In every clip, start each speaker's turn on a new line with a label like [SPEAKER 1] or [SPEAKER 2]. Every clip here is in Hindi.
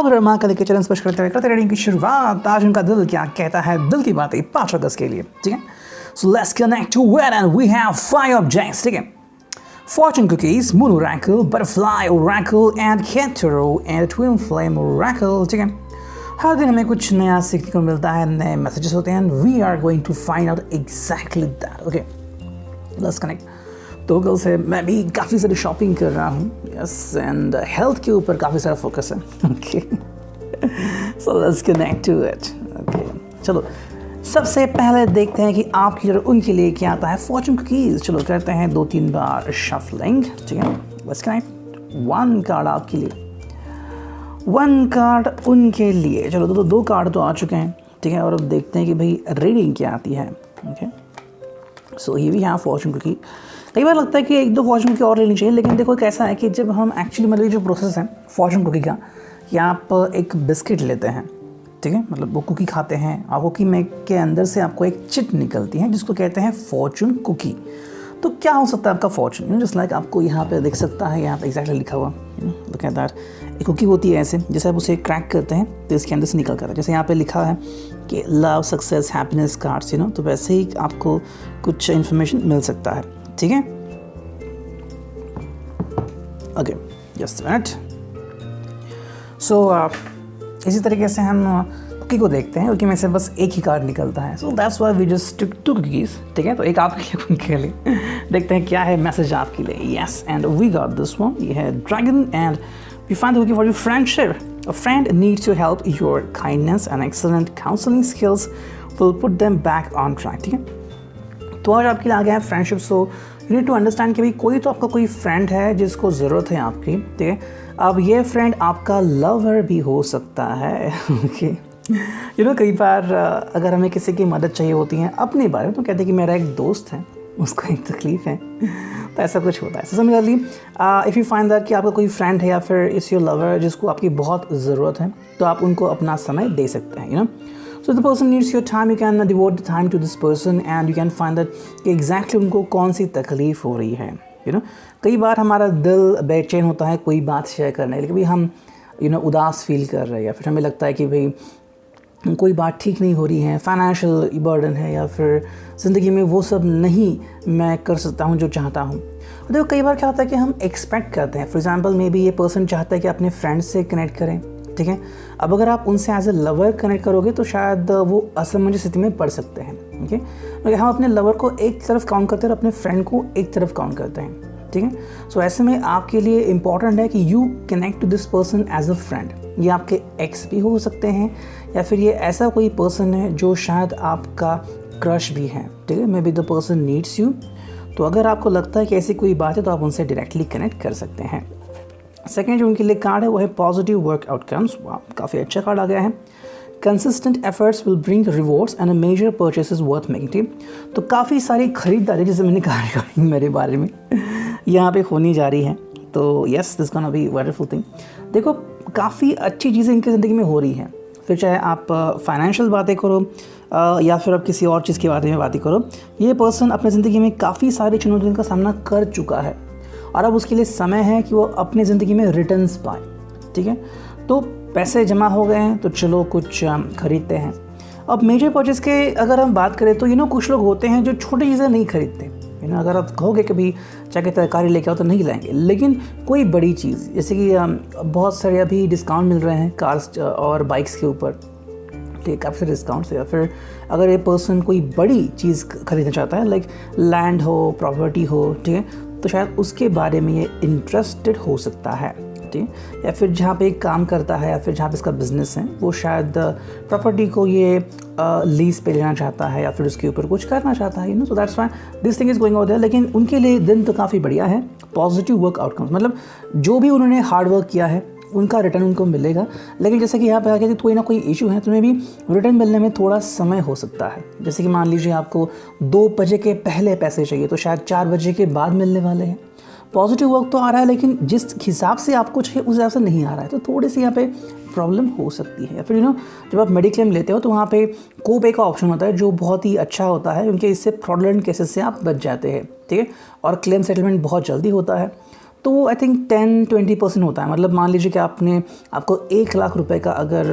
[SPEAKER 1] फिर माँ का लेके चरण स्पर्श करते रीडिंग की शुरुआत। आज उनका दिल क्या कहता है, दिल की बातें 5 अगस्त के लिए, ठीक है। So let's connect to where and we have 5 objects, ठीक है। Fortune cookies, moon oracle, butterfly oracle and Kantaro and twin flame oracle, ठीक है। हर दिन हमें कुछ नया सीखने को मिलता है, नए मैसेजेस होते हैं, we are going to find out exactly that. Okay, let's connect. तो कल से मैं भी काफ़ी सारी शॉपिंग कर रहा हूँ, यस, एंड हेल्थ के ऊपर काफ़ी सारा फोकस है। Okay, so let's connect to it. Okay, चलो सबसे पहले देखते हैं कि आपके लिए उनके लिए क्या आता है। फॉर्चून कुकीज, चलो करते हैं 2-3 बार शफलिंग, ठीक है। Let's connect. 1 कार्ड आपके लिए, 1 कार्ड उनके लिए। चलो तो 2 कार्ड तो आ चुके हैं, ठीक है। और अब देखते हैं कि भाई रीडिंग क्या आती है। ओके, सो ये भी यहाँ फॉर्चून कुकी। कई बार लगता है कि 1-2 फॉर्चून कुकी और लेनी चाहिए, लेकिन देखो कैसा है कि जब हम एक्चुअली मतलब जो प्रोसेस है फॉर्चून कुकी का, कि आप एक बिस्किट लेते हैं, ठीक है, मतलब वो कुकी खाते हैं और कुकी में के अंदर से आपको एक चिट निकलती है जिसको कहते हैं फॉर्चून कुकी। तो क्या हो सकता है आपका फॉर्चून, जस्ट लाइक आपको यहाँ पे दिख सकता है, यहाँ पे एग्जैक्टली लिखा हुआ, तो कहता है एक कुकी होती है ऐसे, जैसे आप उसे क्रैक करते हैं तो इसके अंदर से निकल कर, जैसे यहाँ पे लिखा है कि लव, सक्सेस, हैप्पीनेस कार्ड्स, तो वैसे ही आपको कुछ इन्फॉर्मेशन मिल सकता है, ठीक है। Okay, just minute. सो इसी तरीके से हम कुकी को देखते हैं, कुकी में से बस एक ही कार्ड निकलता है, so that's why we just took 2 cookies, ठीक है। तो एक आपके लिए, उनके लिए। देखते हैं क्या है मैसेज आपके लिए। Yes, and we got this one. ये है dragon and we find the cookie for your friendship. A friend needs your help, your kindness and excellent counseling skills will put them back on track, ठीक है। तो आज आपके लिए आ गया है friendship. So you need to understand कि भाई कोई तो आपका कोई फ्रेंड है जिसको ज़रूरत है आपकी, ठीक है। अब ये फ्रेंड आपका लवर भी हो सकता है। ओके, कई बार अगर हमें किसी की मदद चाहिए होती है अपने बारे में, तो कहते हैं कि मेरा एक दोस्त है, उसको एक तकलीफ़ है, तो ऐसा कुछ होता है। Similarly if you find that कि आपका कोई फ्रेंड है या फिर इज़ योर लवर जिसको आपकी बहुत ज़रूरत है, तो आप उनको अपना समय दे सकते हैं, So the person needs your time, you can devote the time to this person and you can find that कि exactly उनको कौन सी तकलीफ़ हो रही है, कई बार हमारा दिल बेचैन होता है कोई बात शेयर करने, लेकिन भाई हम उदास फील कर रहे हैं, या फिर हमें लगता है कि भाई कोई बात ठीक नहीं हो रही है, फाइनेंशियल बर्डन है, या फिर ज़िंदगी में वो सब नहीं मैं कर सकता हूँ जो चाहता हूँ। देखो कई बार क्या होता है कि हम एक्सपेक्ट करते हैं, फॉर एग्जांपल मे बी ये पर्सन चाहता है कि अपने फ्रेंड से कनेक्ट करें, ठीक है। अब अगर आप उनसे एज ए लवर कनेक्ट करोगे तो शायद वो असमंजस स्थिति में पड़ सकते हैं, ओके। क्योंकि हम अपने लवर को एक तरफ काउंट करते हैं और अपने फ्रेंड को एक तरफ काउंट करते हैं, ठीक है। सो ऐसे में आपके लिए इंपॉर्टेंट है कि you connect to this person as a friend. ये आपके एक्स भी हो सकते हैं, या फिर ये ऐसा कोई पर्सन है जो शायद आपका क्रश भी है, ठीक है। May be the person needs you. तो अगर आपको लगता है कि ऐसी कोई बात है तो आप उनसे डायरेक्टली कनेक्ट कर सकते हैं। सेकेंड जो उनके लिए कार्ड है वो है पॉजिटिव वर्क आउटकम्स। काफ़ी अच्छा कार्ड आ गया है। Consistent efforts will bring rewards and a major purchases worth making, ठीक। तो काफ़ी सारी खरीदारी, जैसे मैंने कहा मेरे बारे में, यहाँ पे होनी जा रही है। तो yes, this gonna be wonderful thing. देखो काफ़ी अच्छी चीज़ें इनकी ज़िंदगी में हो रही हैं, फिर चाहे आप फाइनेंशियल बातें करो या फिर आप किसी और चीज़ के बारे में बातें करो। ये पर्सन अपनी ज़िंदगी में काफ़ी सारी चुनौतियों का सामना कर चुका है और अब उसके लिए समय है कि वो अपनी ज़िंदगी में रिटर्न्स पाए, ठीक है। तो पैसे जमा हो गए हैं तो चलो कुछ खरीदते हैं। अब मेजर परचेज के अगर हम बात करें तो कुछ लोग होते हैं जो छोटी चीज़ें नहीं खरीदते, अगर आप कहोगे कभी चाहे तरकारी लेके आओ तो नहीं लाएंगे, लेकिन कोई बड़ी चीज़, जैसे कि बहुत सारे अभी डिस्काउंट मिल रहे हैं कार्स और बाइक्स के ऊपर, ठीक, काफ़ी सारे डिस्काउंट्स। या फिर अगर ये पर्सन कोई बड़ी चीज़ खरीदना चाहता है, लाइक लैंड हो, प्रॉपर्टी हो, ठीक है, तो शायद उसके बारे में ये इंटरेस्टेड हो सकता है, ठीक। या फिर जहाँ पे काम करता है या फिर जहाँ पे इसका बिजनेस है, वो शायद प्रॉपर्टी को ये लीज पे लेना चाहता है या फिर उसके ऊपर कुछ करना चाहता है, so that's why this thing is going out there. लेकिन उनके लिए दिन तो काफ़ी बढ़िया है। पॉजिटिव वर्क आउटकम्स मतलब जो भी उन्होंने हार्ड वर्क किया है उनका रिटर्न उनको मिलेगा। लेकिन जैसे कि यहाँ पे आके कोई ना कोई इशू है, तुम्हें भी रिटर्न मिलने में थोड़ा समय हो सकता है। जैसे कि मान लीजिए आपको 2 बजे के पहले पैसे चाहिए तो शायद 4 बजे के बाद मिलने वाले हैं। पॉजिटिव वर्क तो आ रहा है, लेकिन जिस हिसाब से आपको चाहिए उस हिसाब से नहीं आ रहा है, तो थोड़ी सी यहाँ पे प्रॉब्लम हो सकती है। या फिर जब आप मेडिक्लेम लेते हो तो वहाँ पे कोपे का ऑप्शन होता है जो बहुत ही अच्छा होता है, क्योंकि इससे फ्रॉडलेंट केसेस से आप बच जाते हैं, ठीक है, और क्लेम सेटलमेंट बहुत जल्दी होता है। तो आई थिंक 10-20% होता है। मतलब मान लीजिए कि आपको 1 लाख रुपए का अगर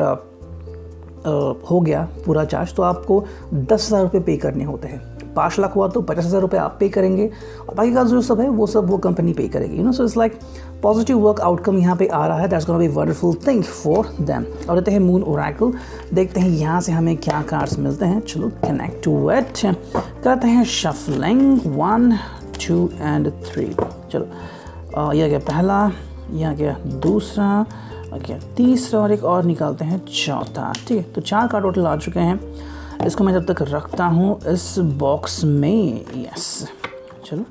[SPEAKER 1] हो गया पूरा चार्ज, तो आपको 10,000 रुपये पे करने होते हैं। 5 लाख हुआ तो 50,000 रुपये आप पे करेंगे, और बाकी का जो सब है वो कंपनी पे करेगी, you know. So it's like positive work outcome यहाँ पे आ रहा है। That's gonna be wonderful thing for them. और देते हैं मून ओरेकल, देखते हैं यहाँ से हमें क्या कार्ड्स मिलते हैं। चलो कनेक्ट टू इट, करते हैं शफलिंग 1, 2 and 3। चलो यह गया पहला, यह गया दूसरा, ओके तीसरा, और एक और निकालते हैं चौथा। ठीक है, तो 4 कार्ड टोटल आ चुके हैं। इसको मैं जब तक रखता हूँ इस बॉक्स में। यस, चलो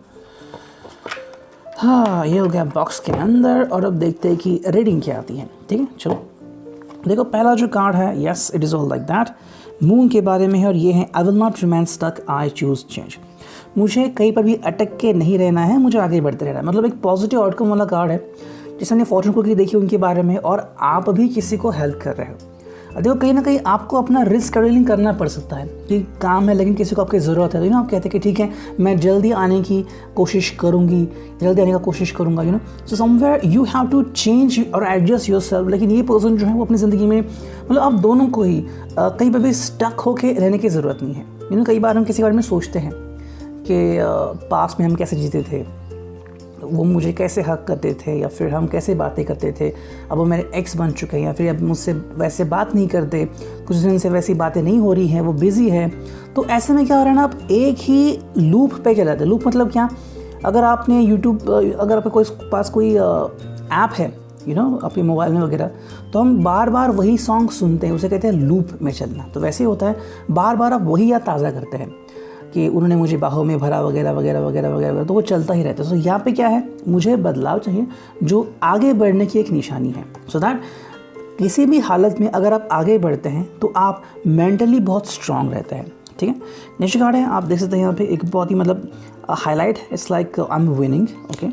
[SPEAKER 1] हाँ, ये हो गया बॉक्स के अंदर। और अब देखते हैं कि रीडिंग क्या आती है। ठीक है, चलो देखो पहला जो कार्ड है, yes it is all like that, moon के बारे में है, और ये है I will not remain stuck, I choose change. मुझे कहीं पर भी अटक के नहीं रहना है, मुझे आगे बढ़ते रहना है। मतलब एक पॉजिटिव आउटकम वाला कार्ड है। जैसे हमने फॉर्चून कुकी देखी उनके बारे में, और आप भी किसी को हेल्प कर रहे हो। देखो कहीं ना कहीं आपको अपना रिस्क शेड्यूलिंग करना पड़ सकता है कि काम है लेकिन किसी को आपकी ज़रूरत है, तो यू नो आप कहते हैं कि ठीक है मैं जल्दी आने की कोशिश करूँगी, जल्दी आने का कोशिश करूँगा, you know. So somewhere you have to change और एडजस्ट योरसेल्फ। लेकिन ये पर्सन जो है वो अपनी ज़िंदगी में, मतलब आप दोनों को ही कहीं पर भी स्टक होके रहने की ज़रूरत नहीं है, यू नो। कई बार हम किसी बारे में सोचते हैं कि पास्ट में हम कैसे जीते थे, वो मुझे कैसे हक करते थे, या फिर हम कैसे बातें करते थे, अब वो मेरे एक्स बन चुके हैं, या फिर अब मुझसे वैसे बात नहीं करते, कुछ दिन से वैसी बातें नहीं हो रही हैं, वो बिज़ी है। तो ऐसे में क्या हो रहा है ना, आप एक ही लूप पे चले जाते हैं। लूप मतलब क्या, अगर आपने यूट्यूब, अगर आपके पास कोई ऐप है, यू नो, आपके मोबाइल में वगैरह, तो हम बार बार वही सॉन्ग सुनते हैं, उसे कहते हैं लूप में चलना। तो वैसे ही होता है, बार बार आप वही याद ताज़ा करते हैं कि उन्होंने मुझे बाहों में भरा वगैरह वगैरह वगैरह वगैरह, तो वो चलता ही रहता है। सो यहाँ पे क्या है, मुझे बदलाव चाहिए जो आगे बढ़ने की एक निशानी है। सो दैट किसी भी हालत में अगर आप आगे बढ़ते हैं तो आप मेंटली बहुत स्ट्रांग रहते हैं। ठीक है, नेक्स्ट कार्ड है, आप देख सकते हैं यहाँ पे एक बहुत ही मतलब highlight, it's like I am winning. Okay,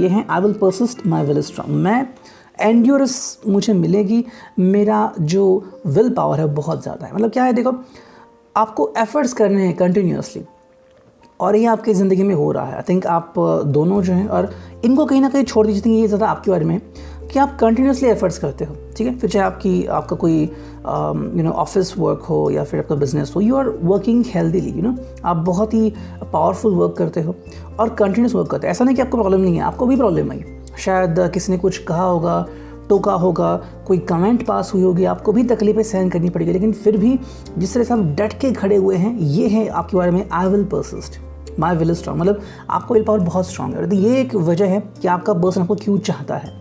[SPEAKER 1] ये है I will persist, my will is strong. मैं एंड्योरेंस मुझे मिलेगी, मेरा जो विल पावर है बहुत ज़्यादा है। मतलब क्या है, देखो आपको एफर्ट्स करने हैं कंटिन्यूसली, और ये आपकी ज़िंदगी में हो रहा है। आई थिंक आप दोनों जो हैं, और इनको कहीं ना कहीं छोड़ दीजिए, ये ज़्यादा आपके बारे में कि आप कंटिन्यूसली एफर्ट्स करते हो। ठीक है, फिर चाहे आपका कोई यू नो ऑफिस वर्क हो या फिर आपका बिजनेस हो, you are working healthily, you know. आप बहुत ही पावरफुल वर्क करते हो और कंटिन्यूस वर्क करते हो। ऐसा नहीं कि आपको प्रॉब्लम नहीं है, आपको भी प्रॉब्लम आई, शायद किसी ने कुछ कहा होगा, टोका होगा, कोई कमेंट पास हुई होगी, आपको भी तकलीफें सहन करनी पड़ेगी, लेकिन फिर भी जिस तरह से आप डट के खड़े हुए हैं, ये है आपके बारे में I will persist, my will is strong. मतलब आपका विल पावर बहुत स्ट्रांग है। तो ये एक वजह है कि आपका पर्सन आपको क्यों चाहता है।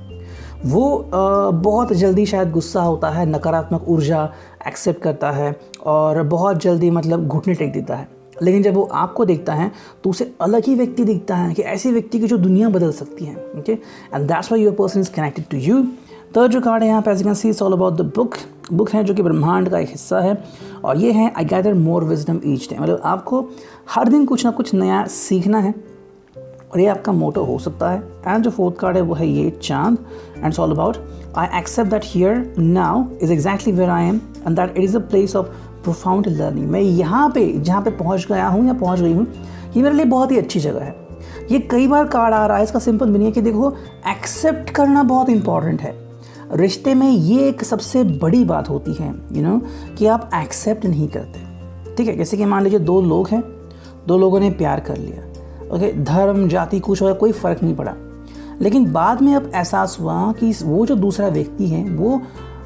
[SPEAKER 1] वो बहुत जल्दी शायद गुस्सा होता है, नकारात्मक ऊर्जा एक्सेप्ट करता है, और बहुत जल्दी मतलब घुटने टेक देता है। लेकिन जब वो आपको देखता है तो उसे अलग ही व्यक्ति दिखता है, कि ऐसी व्यक्ति की जो दुनिया बदल सकती है। Okay, and that's why your person is connected to you. Third जो कार्ड है यहाँ पे, as you can see, it's all about the book है, जो कि ब्रह्मांड का एक हिस्सा है, और ये है I gather more wisdom each day. मतलब आपको हर दिन कुछ ना कुछ नया सीखना है, और ये आपका मोटो हो सकता है। एंड जो फोर्थ कार्ड है वो है ये चांद, and it's all about I accept that here now is exactly where I am, and that it is a place of profound learning. मैं यहाँ पे जहाँ पे पहुँच गया हूँ या पहुँच गई हूँ, ये मेरे लिए बहुत ही अच्छी जगह है। ये कई बार कार्ड आ रहा है, इसका सिंपल मीनिंग है कि देखो एक्सेप्ट करना बहुत इंपॉर्टेंट है। रिश्ते में ये एक सबसे बड़ी बात होती है, यू नो, कि आप एक्सेप्ट नहीं करते। ठीक है, जैसे कि मान लीजिए 2 लोग हैं, 2 लोगों ने प्यार कर लिया, ओके, धर्म जाति कुछ और कोई फ़र्क नहीं पड़ा, लेकिन बाद में अब एहसास हुआ कि वो जो दूसरा व्यक्ति है वो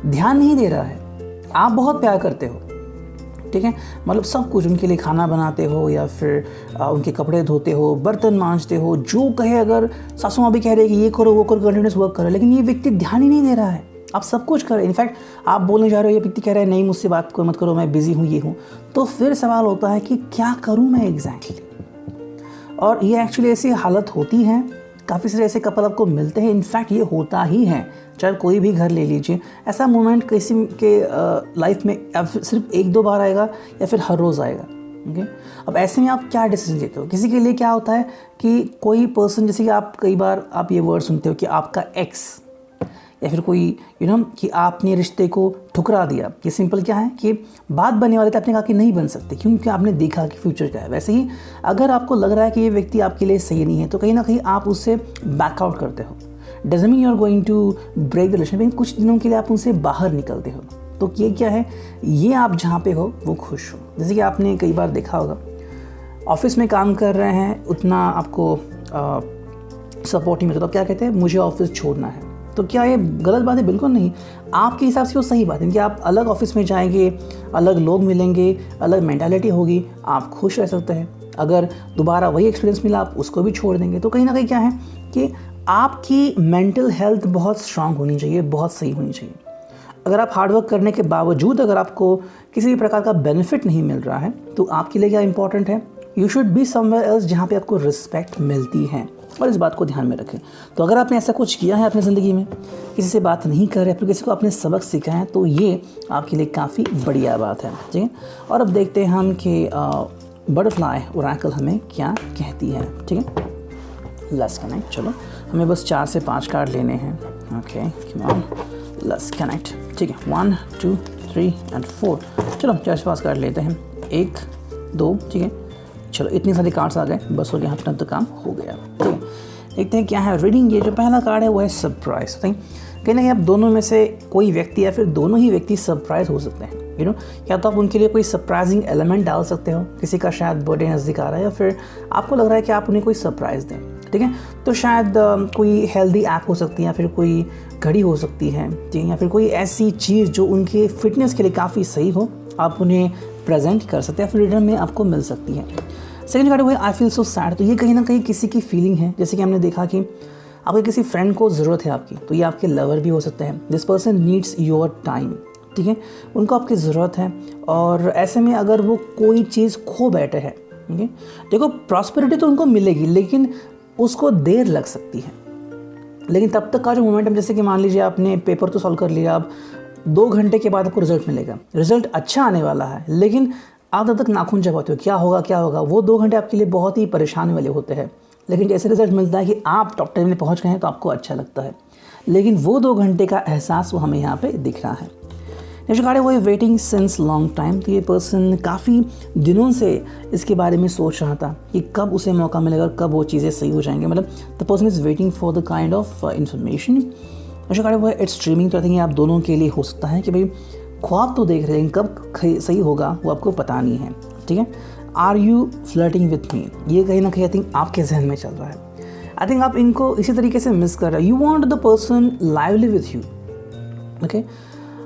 [SPEAKER 1] ध्यान नहीं दे रहा है। आप बहुत प्यार करते हो, ठीक है, मतलब सब कुछ, उनके लिए खाना बनाते हो या फिर उनके कपड़े धोते हो, बर्तन मांजते हो, जो कहे, अगर सासू माँ भी कह रहे हैं कि ये करो वो करो, कंटिन्यूस वर्क करो, लेकिन ये व्यक्ति ध्यान ही नहीं दे रहा है। आप सब कुछ कर रहे हैं, इनफैक्ट आप बोलने जा रहे हो, ये व्यक्ति कह रहा है नहीं मुझसे बात मत करो, मैं बिजी हूँ, ये हूँ। तो फिर सवाल होता है कि क्या करूँ मैं एग्जैक्टली। और ये एक्चुअली ऐसी हालत होती है, काफ़ी सारे ऐसे कपल आपको मिलते हैं, इनफैक्ट ये होता ही है। चाहे कोई भी घर ले लीजिए, ऐसा मोमेंट किसी के लाइफ में सिर्फ 1-2 बार आएगा या फिर हर रोज़ आएगा। ओके, अब ऐसे में आप क्या डिसीजन लेते हो। किसी के लिए क्या होता है कि कोई पर्सन, जैसे कि आप कई बार आप ये वर्ड सुनते हो कि आपका एक्स या फिर कोई कि आपने रिश्ते को ठुकरा दिया। ये सिंपल क्या है कि बात बनने वाले थे, आपने कहा कि नहीं बन सकते क्योंकि आपने देखा कि फ्यूचर क्या है। वैसे ही अगर आपको लग रहा है कि ये व्यक्ति आपके लिए सही नहीं है तो कहीं ना कहीं आप उससे बैकआउट करते हो। Doesn't mean you are going to break the relationship, कुछ दिनों के लिए आप उनसे बाहर निकलते हो। तो ये क्या है, ये आप जहाँ पे हो वो खुश हो। जैसे कि आपने कई बार देखा होगा, ऑफिस में काम कर रहे हैं, उतना आपको सपोर्ट नहीं मिलता, तो क्या कहते हैं, मुझे ऑफिस छोड़ना है। तो क्या ये गलत बात है? बिल्कुल नहीं। आपके हिसाब से वो सही बात है कि आप अलग ऑफिस में जाएंगे, अलग लोग मिलेंगे, अलग मेंटालिटी होगी, आप खुश रह सकते हैं। अगर दोबारा वही एक्सपीरियंस मिला आप उसको भी छोड़ देंगे। तो कहीं ना कहीं क्या है कि आपकी मेंटल हेल्थ बहुत स्ट्रांग होनी चाहिए, बहुत सही होनी चाहिए। अगर आप हार्डवर्क करने के बावजूद अगर आपको किसी भी प्रकार का बेनिफिट नहीं मिल रहा है तो आपके लिए क्या इंपॉर्टेंट है, you should be somewhere else जहाँ पे आपको रिस्पेक्ट मिलती है। और इस बात को ध्यान में रखें। तो अगर आपने ऐसा कुछ किया है अपनी ज़िंदगी में, किसी से बात नहीं कर रहे, फिर किसी को आपने सबक सीखा है, तो ये आपके लिए काफ़ी बढ़िया बात है, ठीक है। और अब देखते हैं हम कि बटरफ्लाई ओरेकल हमें क्या कहती है, ठीक है। Let's connect. चलो हमें बस 4 से 5 कार्ड लेने हैं। Okay, come on, let's connect, ठीक है। 1 2 3 एंड 4। चलो 4 से 5 कार्ड लेते हैं, 1 2, ठीक है। चलो इतनी सारी कार्ड्स आ गए, बस हो गया, अपना तो काम हो गया, ठीक है। देखते हैं क्या है रीडिंग। ये जो पहला कार्ड है वो है सरप्राइज। कहीं ना कहीं आप दोनों में से कोई व्यक्ति या फिर दोनों ही व्यक्ति सरप्राइज हो सकते हैं, या तो आप उनके लिए कोई सरप्राइजिंग एलिमेंट डाल सकते हो, किसी का शायद बर्थडे नज़दीक आ रहा है या फिर आपको लग रहा है कि आप उन्हें कोई सरप्राइज़ दें, ठीक है। तो शायद कोई हेल्दी ऐप हो सकती है या फिर कोई घड़ी हो सकती है, ठीक है, या फिर कोई ऐसी चीज़ जो उनके फिटनेस के लिए काफ़ी सही हो, आप उन्हें प्रेजेंट कर सकते हैं, फिर रिटर्न में आपको मिल सकती है। सेकंड कार्ड हुआ आई फील सो सैड। तो ये कहीं ना कहीं किसी की फीलिंग है, जैसे कि हमने देखा कि आपके किसी फ्रेंड को ज़रूरत है आपकी, तो ये आपके लवर भी हो सकते हैं। This person needs your time, ठीक है, उनको आपकी ज़रूरत है। और ऐसे में अगर वो कोई चीज़ खो बैठे हैं, ठीक है, देखो प्रॉस्पेरिटी तो उनको मिलेगी लेकिन उसको देर लग सकती है। लेकिन तब तक का जो मोमेंटम, जैसे कि मान लीजिए आपने पेपर तो सॉल्व कर लिया, अब 2 घंटे के बाद आपको रिजल्ट मिलेगा, रिजल्ट अच्छा आने वाला है, लेकिन आप तब तक नाखून चबाते हो, क्या होगा क्या होगा। वो 2 घंटे आपके लिए बहुत ही परेशानी वाले होते हैं, लेकिन जैसे रिजल्ट मिलता है कि आप टॉप 10 में पहुँच गए हैं तो आपको अच्छा लगता है, लेकिन वो 2 घंटे का एहसास वो हमें यहाँ पे दिख रहा है। नेक्स्ट कार्ड है वो है वेटिंग सिंस लॉन्ग टाइम। तो ये पर्सन काफ़ी दिनों से इसके बारे में सोच रहा था कि कब उसे मौका मिलेगा और कब वो चीज़ें सही हो जाएंगे, मतलब the person is waiting for the kind of information. Next card है वो है इट्स ड्रीमिंग। तो आई थिंक आप दोनों के लिए हो सकता है कि भाई ख्वाब तो देख रहे हैं, कब सही होगा वो आपको पता नहीं है, ठीक है। Are you flirting with me, ये कहीं ना कहीं आई थिंक आपके जहन में चल रहा है। आई थिंक आप इनको इसी तरीके से मिस कर रहे हो। You want the person lively with you, okay.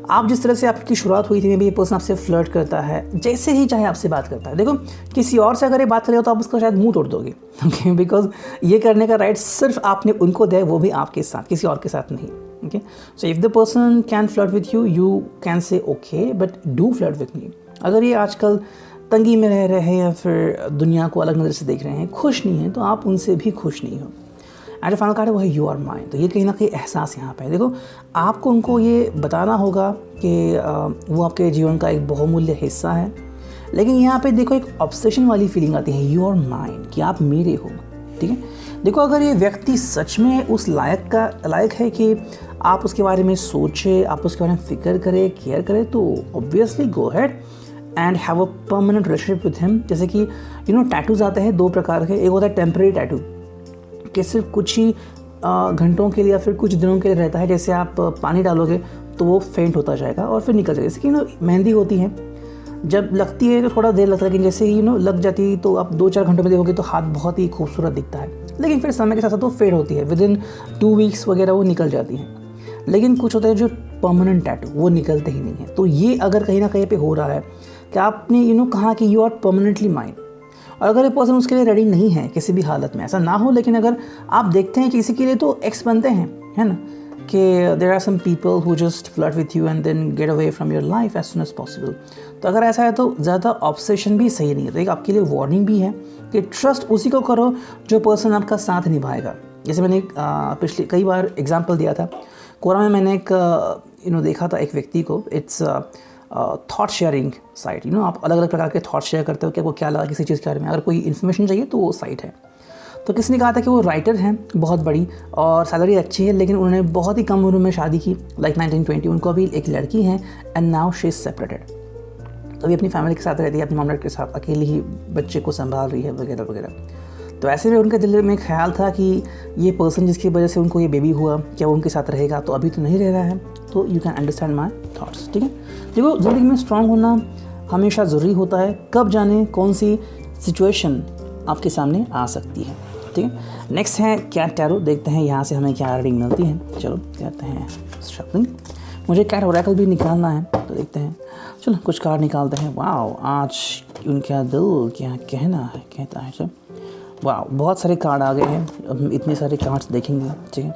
[SPEAKER 1] आप जिस तरह से आपकी शुरुआत हुई थी, मे बी ये पर्सन आपसे फ्लर्ट करता है, जैसे ही चाहे आपसे बात करता है। देखो किसी और से अगर ये बात करेगा तो आप उसका शायद मुंह तोड़ दोगे, ओके, बिकॉज ये करने का राइट सिर्फ आपने उनको दिया है, वो भी आपके साथ, किसी और के साथ नहीं, okay. So if the person can flirt with you, you can say okay but do flirt with me. अगर ये आजकल तंगी में रह रहे हैं या फिर दुनिया को अलग नज़र से देख रहे हैं, खुश नहीं हैं, तो आप उनसे भी खुश नहीं हो। एंड फाइनल कार्ड है वो है यू आर माइन। तो ये कहीं ना कहीं एहसास यहाँ पे है। देखो आपको उनको ये बताना होगा कि वो आपके जीवन का एक बहुमूल्य हिस्सा है, लेकिन यहाँ पे देखो एक ऑब्सेशन वाली फीलिंग आती है, यू आर माइन, कि आप मेरे हो, ठीक है। देखो अगर ये व्यक्ति सच में उस लायक है कि आप उसके बारे में सोचें, आप उसके बारे में फिक्र करें, केयर करें, तो obviously go had and have a permanent relationship with him. जैसे कि टैटूज़ आते हैं 2 प्रकार के, एक होता है टेम्परेरी टैटू कि सिर्फ कुछ ही घंटों के लिए या फिर कुछ दिनों के लिए रहता है, जैसे आप पानी डालोगे तो वो फेंट होता जाएगा और फिर निकल जाएगा। जैसे कि मेहंदी होती है, जब लगती है तो थोड़ा देर लगता है, लेकिन जैसे ही लग जाती है तो आप 2-4 घंटों में देखोगे तो हाथ बहुत ही खूबसूरत दिखता है, लेकिन फिर समय के साथ साथ वो फेड होती है, विदिन 2 वीक्स वगैरह वो निकल जाती हैं। लेकिन कुछ होता है जो परमानेंट टैटू, वो निकलते ही नहीं है। तो ये अगर कहीं ना कहीं पे हो रहा है कि आपने कहा कि यू आर परमानेंटली माइन, और अगर ये पर्सन उसके लिए रेडी नहीं है किसी भी हालत में, ऐसा ना हो, लेकिन अगर आप देखते हैं कि किसी के लिए तो एक्स बनते हैं, है ना, कि there are some people who just flirt with you and then get away from your life as soon as possible. तो अगर ऐसा है तो ज़्यादा ऑब्सेशन भी सही नहीं है। तो एक आपके लिए वार्निंग भी है कि ट्रस्ट उसी को करो जो पर्सन आपका साथ निभाएगा। जैसे मैंने पिछले कई बार एग्जाम्पल दिया था, कोरोना में मैंने एक देखा था एक व्यक्ति को, इट्स थॉट शेयरिंग साइट। आप अलग अलग प्रकार के थॉट शेयर करते हो कि आपको क्या लगा किसी चीज़ के बारे में, अगर कोई इन्फॉर्मेशन चाहिए तो वो साइट है। तो किसने कहा था कि वो राइटर हैं बहुत बड़ी और सैलरी अच्छी है, लेकिन उन्होंने बहुत ही कम उम्र में शादी की, लाइक 1920। उनको अभी एक लड़की है and now she is separated. तो अभी अपनी फैमिली के साथ रहती है, अपने मॉम डैड के साथ, अकेली ही बच्चे को संभाल रही है वगैरह वगैरह। तो ऐसे में उनके दिल में ख्याल था कि ये पर्सन जिसकी वजह से उनको ये बेबी हुआ, क्या वो उनके साथ रहेगा? तो अभी तो नहीं रह रहा है। तो you can understand my thoughts, ठीक है। देखो, ज़िंदगी में स्ट्रांग होना हमेशा ज़रूरी होता है, कब जाने कौन सी सिचुएशन आपके सामने आ सकती है, ठीक है। नेक्स्ट है कैट टैरो, देखते हैं यहाँ से हमें क्या रीडिंग मिलती है। चलो कहते हैं शॉपिंग, मुझे कैट ओरेकल भी निकालना है, तो देखते हैं। चलो कुछ कार्ड निकालते हैं। वाह, आज उनका दिल क्या कहना है कहता है। चलो वाह, बहुत सारे कार्ड आ गए हैं, अब इतने सारे कार्ड्स देखेंगे, ठीक है।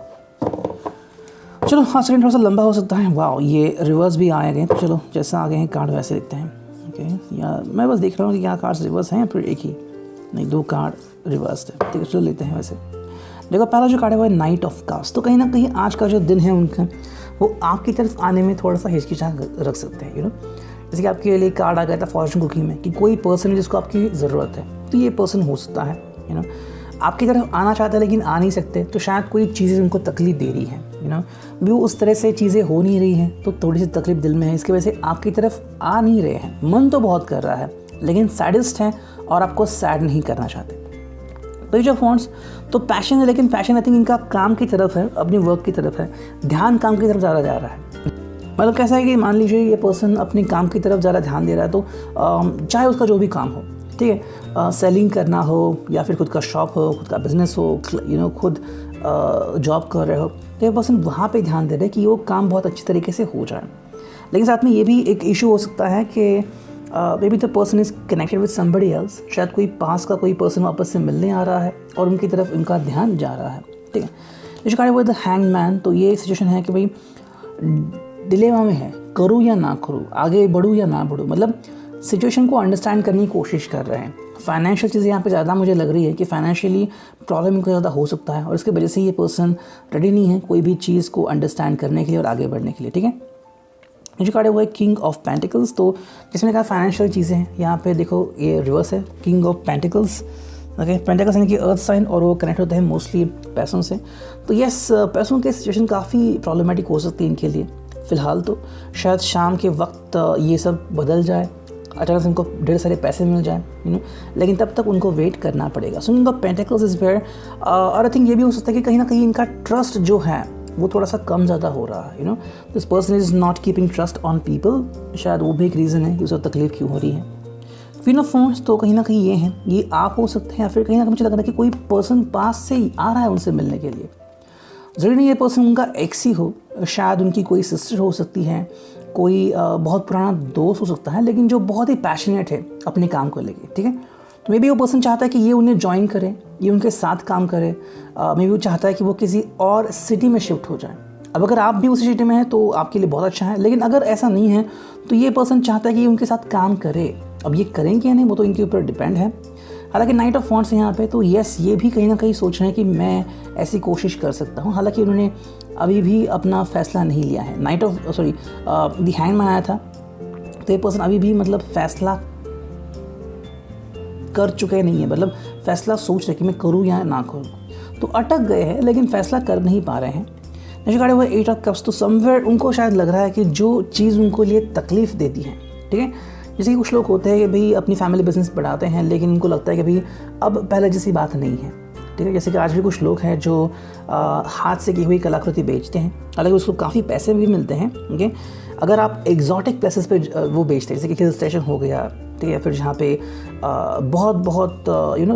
[SPEAKER 1] चलो हाँ, सेकंड थोड़ा सा लंबा हो सकता है। वाह, ये रिवर्स भी आए गए, तो चलो जैसा आ गए हैं कार्ड वैसे देखते हैं, ओके। या मैं बस देख रहा हूँ कि क्या कार्ड्स रिवर्स हैं या फिर एक ही, नहीं 2 कार्ड रिवर्स है, ठीक है। चलो लेते हैं। वैसे देखो, पहला जो कार्ड है वो है नाइट ऑफ कास्ट। तो कहीं ना कहीं आज का जो दिन है उनका, वो आपकी तरफ आने में थोड़ा सा हिचकिचाहट रख सकते हैं, जैसे कि आपके लिए कार्ड आ गया था फॉर्चून कुकी में कि कोई पर्सन है जिसको आपकी ज़रूरत है, तो ये पर्सन हो सकता है, आपकी तरफ आना चाहता है लेकिन आ नहीं सकते, तो शायद कोई चीज़ें उनको तकलीफ़ दे रही है, भी वो उस तरह से चीज़ें हो नहीं रही हैं, तो थोड़ी सी तकलीफ़ दिल में है, इसकी वजह से आपकी तरफ आ नहीं रहे हैं। मन तो बहुत कर रहा है लेकिन सैडिस्ट हैं और आपको सैड नहीं करना चाहते। पेज ऑफ वॉन्ड्स, तो पैशन है, लेकिन पैशन आई थिंक इनका काम की तरफ है, अपनी वर्क की तरफ है, ध्यान काम की तरफ ज़्यादा जा रहा है। मतलब कैसा है कि मान लीजिए ये पर्सन अपने काम की तरफ ज़्यादा ध्यान दे रहा है, तो चाहे उसका जो भी काम हो, ठीक है, सेलिंग करना हो या फिर खुद का शॉप हो, खुद का बिजनेस हो, खुद जॉब कर रहे हो, तो ये पर्सन वहाँ पे ध्यान दे रहे हैं कि वो काम बहुत अच्छी तरीके से हो जाए। लेकिन साथ में ये भी एक इशू हो सकता है कि may be the person is connected with somebody else, शायद कोई पास का कोई पर्सन वापस से मिलने आ रहा है और उनकी तरफ उनका ध्यान जा रहा है, ठीक है। जो कार्ड वो द हैंग्ड मैन, तो ये सिचुएशन है कि भाई डिलेमा में है, करूँ या ना करूँ, आगे बढ़ूँ या ना बढ़ूँ, मतलब सिचुएशन को अंडरस्टैंड करने की कोशिश कर रहे हैं। फाइनेंशियल चीज़ें यहाँ पे ज़्यादा मुझे लग रही है कि फाइनेंशियली प्रॉब्लम इनको ज़्यादा हो सकता है और इसकी वजह से ये पर्सन रेडी नहीं है कोई भी चीज़ को अंडरस्टैंड करने के लिए और आगे बढ़ने के लिए, ठीक है। जो कार्ड है वो है किंग ऑफ पेंटिकल्स, तो जिसमें कहा फाइनेंशियल चीज़ें हैं, यहाँ पे देखो ये रिवर्स है, king of pentacles, okay. Pentacles यानी कि अर्थ साइन और वो कनेक्ट होते हैं मोस्टली पैसों से। तो यस, पैसों की सिचुएशन काफ़ी प्रॉब्लमेटिक हो सकती है इनके लिए फ़िलहाल। तो शायद शाम के वक्त ये सब बदल जाए, अचानक से उनको ढेर सारे पैसे मिल जाए, लेकिन तब तक उनको वेट करना पड़ेगा। So king of pentacles is where, और आई थिंक ये भी हो सकता है कि कहीं ना कहीं इनका ट्रस्ट जो है वो थोड़ा सा कम ज़्यादा हो रहा है, this person is not keeping trust on people, शायद वो भी एक रीज़न है कि उसे तकलीफ क्यों हो रही है। क्वीन ऑफ वॉन्ड्स, तो कहीं ना कहीं ये हैं, ये आप हो सकते हैं या फिर कहीं ना कहीं मुझे लग रहा है कि कोई पर्सन पास से ही आ रहा है उनसे मिलने के लिए। ज़रूरी नहीं ये पर्सन उनका एक्स ही हो, शायद उनकी कोई सिस्टर हो सकती है, कोई बहुत पुराना दोस्त हो सकता है, लेकिन जो बहुत ही पैशनेट है अपने काम को लेके, ठीक है। तो मे बी वो पर्सन चाहता है कि ये उन्हें ज्वाइन करे, ये उनके साथ काम करे, मे बी वो चाहता है कि वो किसी और सिटी में शिफ्ट हो जाए। अब अगर आप भी उसी सिटी में हैं तो आपके लिए बहुत अच्छा है, लेकिन अगर ऐसा नहीं है तो ये पर्सन चाहता है कि ये उनके साथ काम करे। अब ये करेंगे या नहीं वो तो इनके ऊपर डिपेंड है। हालांकि नाइट ऑफ वॉन्ड्स है यहाँ पे, तो यस, ये भी कहीं ना कहीं सोच रहे हैं कि मैं ऐसी कोशिश कर सकता हूँ। हालांकि उन्होंने अभी भी अपना फैसला नहीं लिया है। नाइट ऑफ द हैंगमैन आया था, तो ये पर्सन अभी भी मतलब फैसला कर चुके नहीं है, मतलब फैसला सोच रहे कि मैं करूँ या ना करूँ, तो अटक गए हैं लेकिन फैसला कर नहीं पा रहे हैं। नेक्स्ट कार्ड है वो 8 ऑफ कप्स, तो समवेयर उनको शायद लग रहा है कि जो चीज़ उनको लिए तकलीफ़ देती है, ठीक है। जैसे कि कुछ लोग होते हैं कि भाई अपनी फैमिली बिजनेस बढ़ाते हैं लेकिन उनको लगता है कि भाई अब पहले जैसी बात नहीं है, ठीक है। जैसे कि आज भी कुछ लोग हैं जो हाथ से की हुई कलाकृति बेचते हैं, हालांकि उसको काफ़ी पैसे भी मिलते हैं, ठीक है। अगर आप एग्जॉटिक प्लेसेस पे वो बेचते हैं, जैसे कि हिल स्टेशन हो गया, ठीक है, फिर जहाँ पे बहुत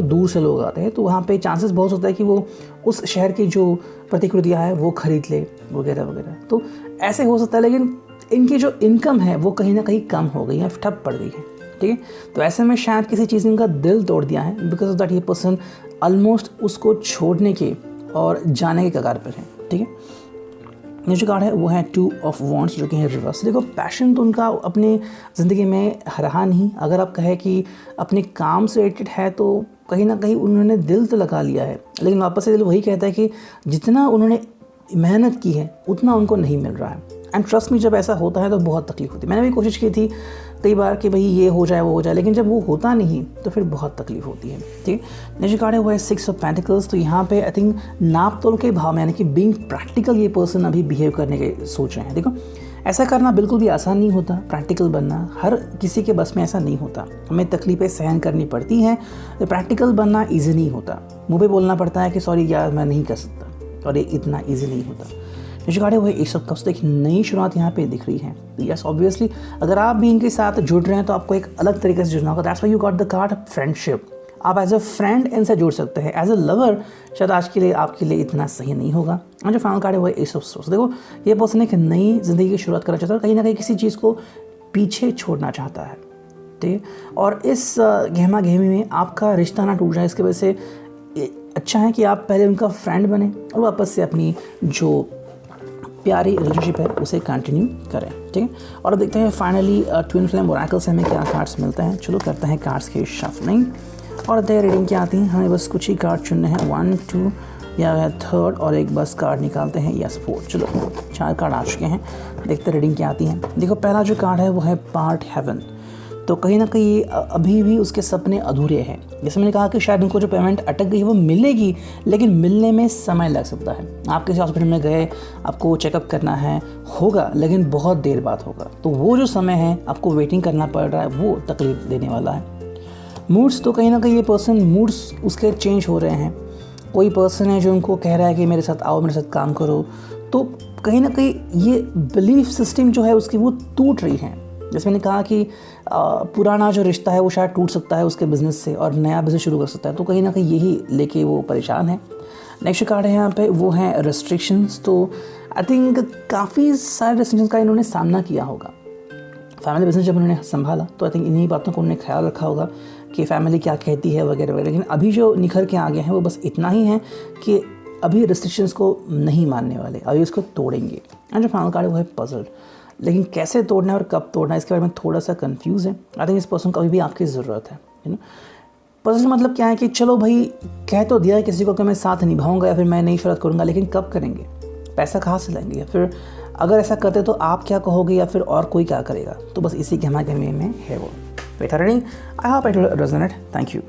[SPEAKER 1] दूर से लोग आते हैं, तो वहाँ पे चांसेस बहुत होता है कि वो उस शहर की जो प्रतिकृतियाँ हैं वो खरीद ले वगैरह वगैरह। तो ऐसे हो सकता है, लेकिन इनकी जो इनकम है वो कहीं ना कहीं कम हो गई है, ठप पड़ गई है, ठीक है। तो ऐसे में शायद किसी चीज़ ने उनका दिल तोड़ दिया है, बिकॉज ऑफ दैट ये पर्सन ऑलमोस्ट उसको छोड़ने के और जाने के कगार पर है, ठीक है। ये जो कार्ड है वो है 2 ऑफ वॉन्ड्स, जो कि है रिवर्स। देखो, पैशन तो उनका अपने ज़िंदगी में रहा नहीं। अगर आप कहें कि अपने काम से रिलेटेड है तो कहीं ना कहीं उन्होंने दिल तो लगा लिया है, लेकिन वापस से दिल वही कहता है कि जितना उन्होंने मेहनत की है उतना उनको नहीं मिल रहा है। एंड ट्रस्ट में जब ऐसा होता है तो बहुत तकलीफ होती है। मैंने भी कोशिश की थी कई बार कि भाई ये हो जाए वो हो जाए, लेकिन जब वो होता नहीं तो फिर बहुत तकलीफ होती है। ठीक है, नेक्स्ट कार्ड है वो है 6 ऑफ पेंटिकल्स। तो यहाँ पे आई थिंक नाप तोल के भाव में, यानी कि बीइंग प्रैक्टिकल ये पर्सन अभी बिहेव करने के सोच रहे हैं। देखो, ऐसा करना बिल्कुल भी आसान नहीं होता, प्रैक्टिकल बनना हर किसी के बस में ऐसा नहीं होता, हमें तकलीफ़ें सहन करनी पड़ती हैं। तो प्रैक्टिकल बनना ईजी नहीं होता, मुँह पे बोलना पड़ता है कि सॉरी यार मैं नहीं कर सकता, और ये इतना ईजी नहीं होता। निष्काड़े हुए एक सब कप्स, एक नई शुरुआत यहाँ पे दिख रही है। यस ऑब्वियसली अगर आप भी इनके साथ जुड़ रहे हैं तो आपको एक अलग तरीके से जुड़ना होगा। That's why you got the card friendship. आप एज अ फ्रेंड इनसे जुड़ सकते हैं, एज अ लवर शायद आज के लिए आपके लिए इतना सही नहीं होगा। और जो फाइनल कार्ड है वो एस ऑफ सोर्स। देखो, ये पर्सन एक नई ज़िंदगी की शुरुआत करना चाहता है, कहीं ना कहीं किसी चीज़ को पीछे छोड़ना चाहता है। ठीक है, और इस गहमा गहमी में आपका रिश्ता ना टूट जाए, इसकी वजह से अच्छा है कि आप पहले उनका फ्रेंड बने और वापस से अपनी जो प्यारी रिलेशनशिप है उसे कंटिन्यू करें। ठीक है, और अब देखते हैं फाइनली ट्विन फ्लेम ओरेकल से हमें क्या कार्ड्स मिलते हैं। चलो करते हैं कार्ड्स की शफलिंग और देखते हैं रीडिंग क्या आती है। हमें बस कुछ ही कार्ड चुनने हैं, 1 2 या 3 और एक बस कार्ड निकालते हैं, यस 4। चलो 4 कार्ड आ चुके हैं, देखते हैं रीडिंग क्या आती है। देखो, पहला जो कार्ड है वो है पार्ट हेवन। तो कहीं ना कहीं अभी भी उसके सपने अधूरे हैं। जैसे मैंने कहा कि शायद उनको जो पेमेंट अटक गई है वो मिलेगी, लेकिन मिलने में समय लग सकता है। आप किसी हॉस्पिटल में गए, आपको चेकअप करना है, होगा लेकिन बहुत देर बाद होगा, तो वो जो समय है आपको वेटिंग करना पड़ रहा है, वो तकलीफ देने वाला है। मूड्स, तो कहीं ना कहीं ये पर्सन मूड्स उसके चेंज हो रहे हैं। कोई पर्सन है जो उनको कह रहा है कि मेरे साथ आओ, मेरे साथ काम करो, तो कहीं ना कहीं ये बिलीफ सिस्टम जो है उसकी वो टूट रही है। जैसे मैंने कहा कि पुराना जो रिश्ता है वो शायद टूट सकता है उसके बिज़नेस से और नया बिज़नेस शुरू कर सकता है, तो कहीं ना कहीं यही लेके वो परेशान है। नेक्स्ट कार्ड है यहाँ पे वो है रेस्ट्रिक्शंस। तो आई थिंक काफ़ी सारे रेस्ट्रिक्शंस का इन्होंने सामना किया होगा। फैमिली बिजनेस जब उन्होंने संभाला तो आई थिंक इन्हीं बातों को उन्होंने ख्याल रखा होगा कि फैमिली क्या कहती है वगैरह वगैरह, लेकिन अभी जो निखर के आ गए हैं वो बस इतना ही है कि अभी रेस्ट्रिक्शंस को नहीं मानने वाले, अभी उसको तोड़ेंगे। और जो फाइनल कार्ड है वो है पजल। लेकिन कैसे तोड़ना है और कब तोड़ना है इसके बारे में थोड़ा सा कंफ्यूज है। आई थिंक इस पर्सन को अभी भी आपकी ज़रूरत है, यू नो। पजल मतलब क्या है कि चलो भाई कह तो दिया है किसी को कि मैं साथ निभाऊंगा या फिर मैं नई शुरुआत करूंगा, लेकिन कब करेंगे, पैसा कहाँ से लाएंगे, या फिर अगर ऐसा करते तो आप क्या कहोगे या फिर और कोई क्या करेगा। तो बस इसी के हमारे में है वो। बेहतर reading, I hope it will resonate. Thank you.